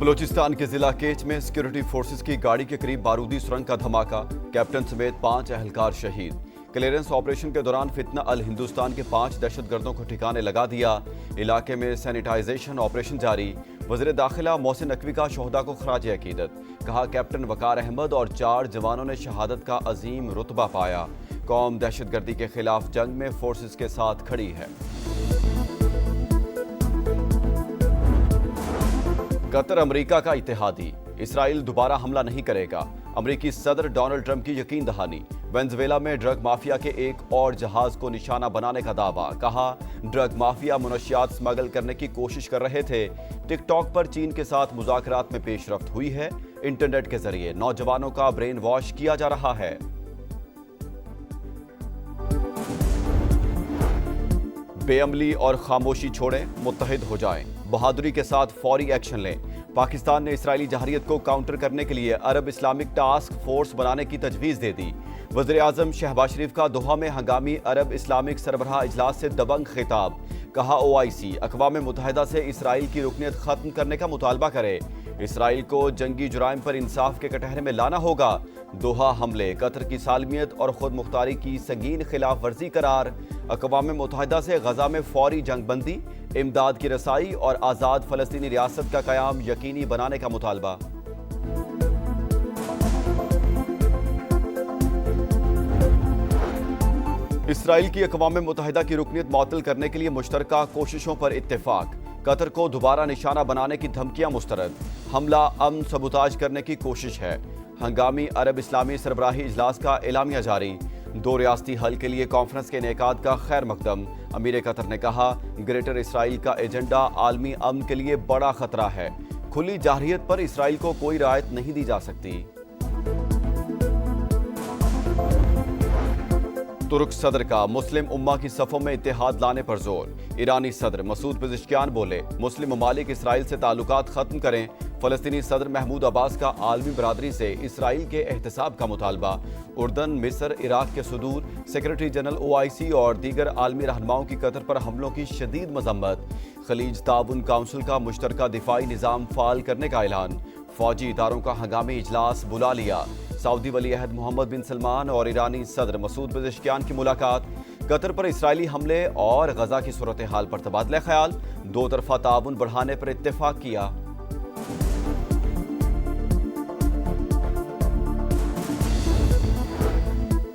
बलूचिस्तान के जिला केच में सिक्योरिटी फोर्सेस की गाड़ी के करीब बारूदी सुरंग का धमाका, कैप्टन समेत 5 एहलकार शहीद। क्लियरेंस ऑपरेशन के दौरान फितना अल हिंदुस्तान के 5 दहशतगर्दों को ठिकाने लगा दिया। इलाके में सैनिटाइजेशन ऑपरेशन जारी। वज़ीर दाखिला मोहसिन नकवी का शोहदा को खराज अकीदत। कहा कैप्टन वकार अहमद और 4 जवानों ने शहादत का अजीम रुतबा पाया। कौम दहशतगर्दी के खिलाफ जंग में फोर्सेस के साथ खड़ी है। कतर अमेरिका का इत्तेहादी, इसराइल दोबारा हमला नहीं करेगा। अमेरिकी सदर डोनाल्ड ट्रंप की यकीन दहानी। वेनेजुएला में ड्रग माफिया के एक और जहाज को निशाना बनाने का दावा। कहा ड्रग माफिया मुनशियात स्मगल करने की कोशिश कर रहे थे। टिकटॉक पर चीन के साथ मुज़ाकरात में पेशरफ्त हुई है। इंटरनेट के जरिए नौजवानों का ब्रेन वॉश किया जा रहा है। बेअमली और खामोशी छोड़ें, मुत्तहिद हो जाएं। बहादुरी के साथ फौरी एक्शन लें। पाकिस्तान ने इसराइली जहारियत को काउंटर करने के लिए अरब इस्लामिक टास्क फोर्स बनाने की तजवीज़ दे दी। वज़ीर आज़म शहबाज शरीफ का दोहा में हंगामी अरब इस्लामिक सरबराह इजलास से दबंग खिताब। कहा OIC अक़वाम मुत्तहिदा से इसराइल की रुकनियत ख़त्म करने का मुतालबा करे। इसराइल को जंगी जुराइम पर इंसाफ के कटहरे में लाना होगा। दोहा हमले कतर की सालमियत और खुद मुख्तारी की संगीन खिलाफ वर्जी करार। अक़वाम मुत्तहिदा से गजा में फौरी जंग बंदी, इमदाद की रसाई और आज़ाद फ़लस्तीनी रियासत का क़याम यकीनी बनाने का मुतालबा। इसराइल की अक़वाम मुत्तहिदा की रुकनियत मुअत्तल करने के लिए मुश्तरका कोशिशों पर इत्तेफाक। कतर को दोबारा निशाना बनाने की धमकियां मुस्तरद। हमला अमन सबूताज करने की कोशिश है। हंगामी अरब इस्लामी सरबराही इजलास का एलामिया जारी। 2 रियासती हल के लिए कॉन्फ्रेंस के इनेकाद का खैर मकदम। अमीर कतर ने कहा ग्रेटर इसराइल का एजेंडा आलमी अमन के लिए बड़ा खतरा है। खुली जाहिरियत पर इसराइल को कोई रियायत नहीं दी जा सकती। तुर्क सदर का मुस्लिम उम्मा की सफ़ों में इत्तेहाद लाने पर जोर। ईरानी सदर मसूद पेज़ेश्कियान बोले मुस्लिम ममालिक इसराइल से ताल्लुकात ख़त्म करें। फ़लस्तीनी सदर महमूद अब्बास का आलमी बरादरी से इसराइल के एहतसाब का मुतालबा। उर्दन, मिस्र, इराक के सुदूर सेक्रेटरी जनरल OIC और दीगर आलमी रहनुमाओं की कतर पर हमलों की शदीद मजम्मत। खलीज ताउन काउंसिल का मुश्तरका दिफाई निज़ाम फ़ाल करने का ऐलान। फ़ौजी इदारों का हंगामी इजलास बुला लिया। सऊदी वली अहद मोहम्मद बिन सलमान और ईरानी सदर मसूद पेज़ेश्कियान की मुलाकात। कतर पर इसराइली हमले और गजा की सूरत हाल पर तबादला ख्याल। 2 तरफ़ा ताउन बढ़ाने पर इत्तेफाक किया।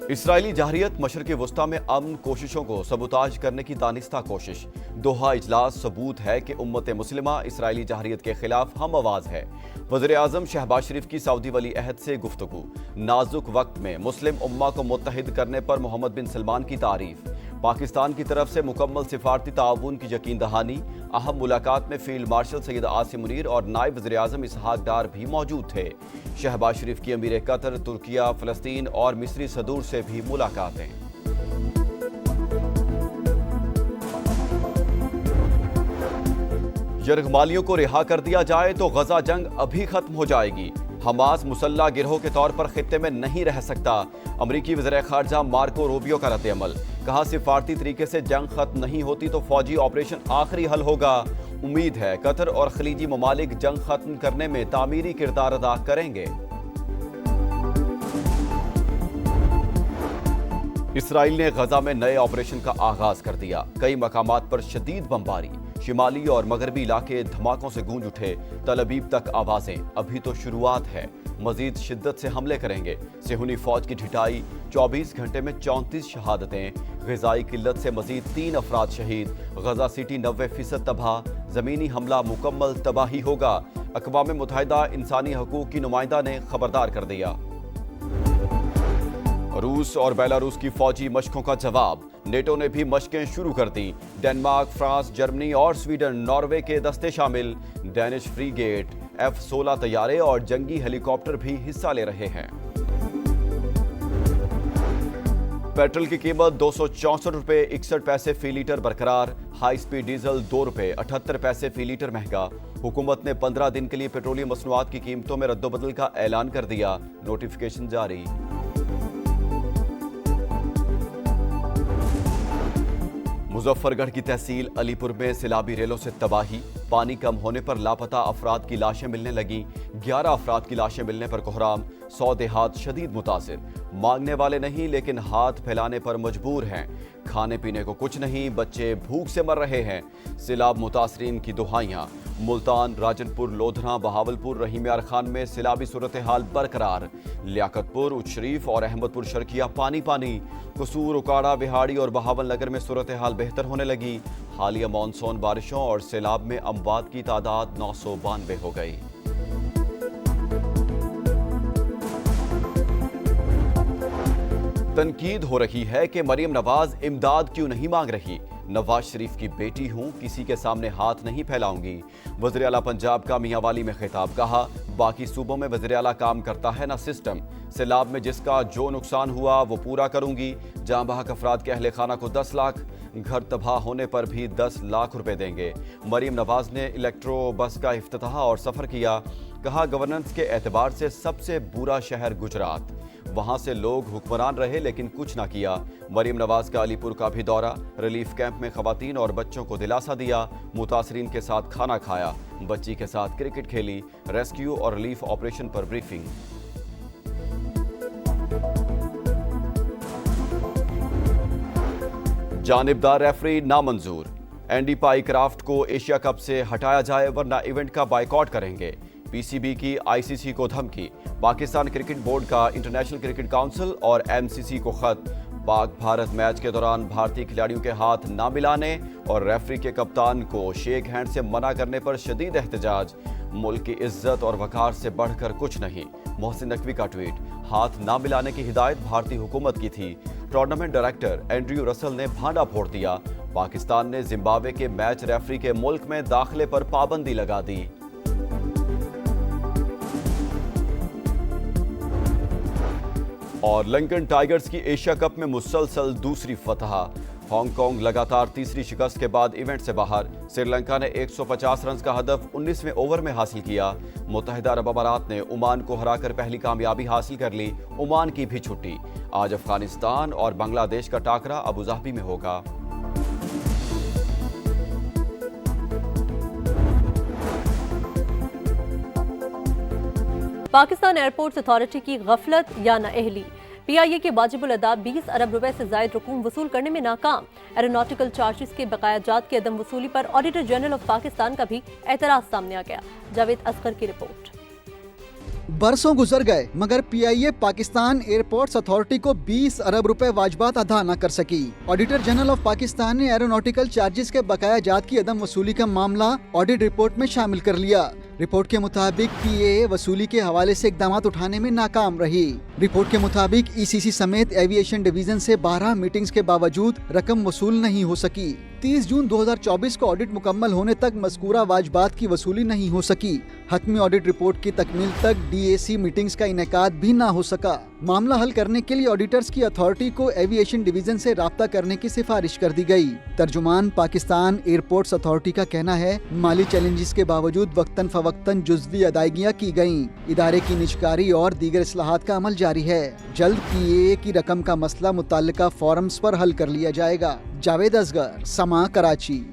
इसराइली जहारियत मशरक़ वस्ता में अमन कोशिशों को सबूताज करने की दानिस्ता कोशिश। दोहा इजलास सबूत है कि उम्मत मुस्लिमा इसराइली जहारियत के खिलाफ हम आवाज़ है। वज़ीर आज़म शहबाज शरीफ की सऊदी वली अहद से गुफ्तगू। नाजुक वक्त में मुस्लिम उम्मा को मुत्तहिद करने पर मोहम्मद बिन सलमान की तारीफ। पाकिस्तान की तरफ से मुकम्मल सिफारती ताउन की यकीन दहानी। अहम मुलाकात में फील्ड मार्शल सैयद आसिम मुनीर और नायब वज़ीर आज़म इसहाक डार भी मौजूद थे। शहबाज शरीफ की अमीर कतर, तुर्किया, फ़लस्तीन और मिस्री सदूर से भी मुलाकातें। यरगमालियों को रिहा कर दिया जाए तो गजा जंग अभी खत्म हो जाएगी। हमास मुसल्ला गिरोह के तौर पर खित्ते में नहीं रह सकता। अमरीकी वज़ीर ख़ारजा मार्को रूबियो का रद्द-ए-अमल। कहा सिफारती तरीके से जंग खत्म नहीं होती तो फौजी ऑपरेशन आखिरी हल होगा। उम्मीद है कतर और खलीजी ममालिक जंग खत्म करने में तामीरी किरदार अदा करेंगे। इसराइल ने गजा में नए ऑपरेशन का आगाज कर दिया। कई मकामात पर शदीद बमबारी। शिमाली और मगरबी इलाके धमाकों से गूंज उठे। तल अबीब तक आवाजें। अभी तो शुरुआत है, मजीद शिद्दत से हमले करेंगे। सेहूनी फौज की ढिठाई। 24 घंटे में 34 शहादतें। ग़िज़ाई किल्लत से मजीद 3 अफराद शहीद। गजा सिटी 90% तबाह। ज़मीनी हमला मुकम्मल तबाही होगा। अक़वाम मुत्तहिदा इंसानी हकूक़ की नुमाइंदा ने खबरदार कर दिया। रूस और बेलारूस की फौजी मशकों का जवाब। नेटो ने भी मशकें शुरू कर दी। डेनमार्क, फ्रांस, जर्मनी और स्वीडन, नॉर्वे के दस्ते शामिल। डेनिश फ्रीगेट, F-16 तैयारे और जंगी हेलीकॉप्टर भी हिस्सा ले रहे हैं। पेट्रोल की कीमत 264 रुपये 61 पैसे फी लीटर बरकरार। हाई स्पीड डीजल 2 रुपये 78 पैसे फी लीटर महंगा। हुकूमत ने 15 दिन के लिए पेट्रोलियम मसनूआत की कीमतों में रद्दोबदल का ऐलान कर दिया। नोटिफिकेशन जारी। मुजफ्फरगढ़ की तहसील अलीपुर में सैलाबी रेलों से तबाही, पानी कम होने पर लापता अफराद की लाशें मिलने लगी। 11 अफराद की लाशें मिलने पर कोहराम, 100 देहात शदीद मुतासिर। मांगने वाले नहीं लेकिन हाथ फैलाने पर मजबूर हैं। खाने पीने को कुछ नहीं, बच्चे भूख से मर रहे हैं। सैलाब मुतासरीन की दुहाइयां। मुल्तान, राजनपुर, लोधना, बहावलपुर, रहीम यार खान में सैलाबी सूरत हाल बरकरार। लियाकतपुर, उच्च शरीफ और अहमदपुर शर्किया पानी पानी। कसूर, उकाड़ा, बिहाड़ी और बहावल नगर में सूरत हाल बेहतर होने लगी। हालिया मानसून बारिशों और सैलाब में अमवात की तादाद 992 हो गई। तनकीद हो रही है कि मरीम नवाज इमदाद क्यों नहीं मांग रही। नवाज शरीफ की बेटी हूं, किसी के सामने हाथ नहीं फैलाऊंगी। वज़ीर आला पंजाब का मियांवाली में खिताब, कहा बाकी सूबों में वज़ीर आला काम करता है ना सिस्टम। सैलाब में जिसका जो नुकसान हुआ वो पूरा करूंगी। जाँ बहक अफराद के अहले खाना को 10 लाख, घर तबाह होने पर भी 10 लाख रुपए देंगे। मरीम नवाज ने इलेक्ट्रो बस का इफ्तिताह और सफ़र किया। कहा गवर्नेंस के एतबार से सबसे बुरा शहर गुजरात, वहां से लोग हुक्मरान रहे लेकिन कुछ ना किया। मरीम नवाज का अलीपुर का भी दौरा, रिलीफ कैंप में खवातीन और बच्चों को दिलासा दिया। मुतासरीन के साथ खाना खाया, बच्ची के साथ क्रिकेट खेली। रेस्क्यू और रिलीफ ऑपरेशन पर ब्रीफिंग। जानिबदार रेफरी नामंजूर। एंडी पाईक्राफ्ट को एशिया कप से हटाया जाए वरना इवेंट का बायकॉट करेंगे। पीसीबी की आईसीसी को धमकी। पाकिस्तान क्रिकेट बोर्ड का इंटरनेशनल क्रिकेट काउंसिल और एमसीसी को खत। पाक भारत मैच के दौरान भारतीय खिलाड़ियों के हाथ ना मिलाने और रेफरी के कप्तान को शेक हैंड से मना करने पर शदीद एहतजाज। मुल्क की इज्जत और वकार से बढ़कर कुछ नहीं। मोहसिन नकवी का ट्वीट। हाथ ना मिलाने की हिदायत भारतीय हुकूमत की थी। टूर्नामेंट डायरेक्टर एंड्रयू रसल ने भांडा फोड़ दिया। पाकिस्तान ने जिम्बाब्वे के मैच रेफरी के मुल्क में दाखिले पर पाबंदी लगा दी। और लंकन टाइगर्स की एशिया कप में मुसलसल दूसरी फतह। हांगकांग लगातार तीसरी शिकस्त के बाद इवेंट से बाहर। श्रीलंका ने 150 रन का हदफ 19वें ओवर में हासिल किया। मुत्तहिदा अरब अमारात ने ओमान को हराकर पहली कामयाबी हासिल कर ली। ओमान की भी छुट्टी। आज अफगानिस्तान और बांग्लादेश का टाकरा अबुधाबी में होगा। पाकिस्तान एयरपोर्ट्स अथॉरिटी की गफलत या नाअहली। पीआईए के वाजिबुल अदा 20 अरब रुपए से जायद रकूम वसूल करने में नाकाम। एरोनॉटिकल चार्जेस के बकायाजात की अदम वसूली पर ऑडिटर जनरल ऑफ पाकिस्तान का भी एतराज सामने आ गया। जावेद असगर की रिपोर्ट। बरसों गुजर गए मगर पीआईए पाकिस्तान एयरपोर्ट्स अथॉरिटी को 20 अरब रुपए वाजबात अदा न कर सकी। ऑडिटर जनरल ऑफ पाकिस्तान ने एरोनॉटिकल चार्जेस के बकायाजात की अदम वसूली का मामला ऑडिट रिपोर्ट में शामिल कर लिया। रिपोर्ट के मुताबिक पीएए वसूली के हवाले से इकदाम उठाने में नाकाम रही। रिपोर्ट के मुताबिक ईसीसी समेत एविएशन डिवीजन से 12 मीटिंग्स के बावजूद रकम वसूल नहीं हो सकी। 30 जून 2024 को ऑडिट मुकम्मल होने तक मज़कूरा वाजबात की वसूली नहीं हो सकी। हतमी ऑडिट रिपोर्ट की तकमील तक डीएसी मीटिंग्स का इनेकाद भी ना हो सका। मामला हल करने के लिए ऑडिटर्स की अथॉरिटी को एविएशन डिवीजन से राब्ता करने की सिफारिश कर दी गई। तर्जुमान पाकिस्तान एयरपोर्ट्स अथॉरिटी का कहना है माली चैलेंजेस के बावजूद वक्तन फवक्तन जुज़वी अदायगियाँ की गयी। इदारे की निजकारी और दीगर इस्लाहात का अमल जारी है। जल्द पीएए की रकम का मसला मुतल्लिका फोरम्स पर हल कर लिया जाएगा। जावेद असगर, समा, कराची।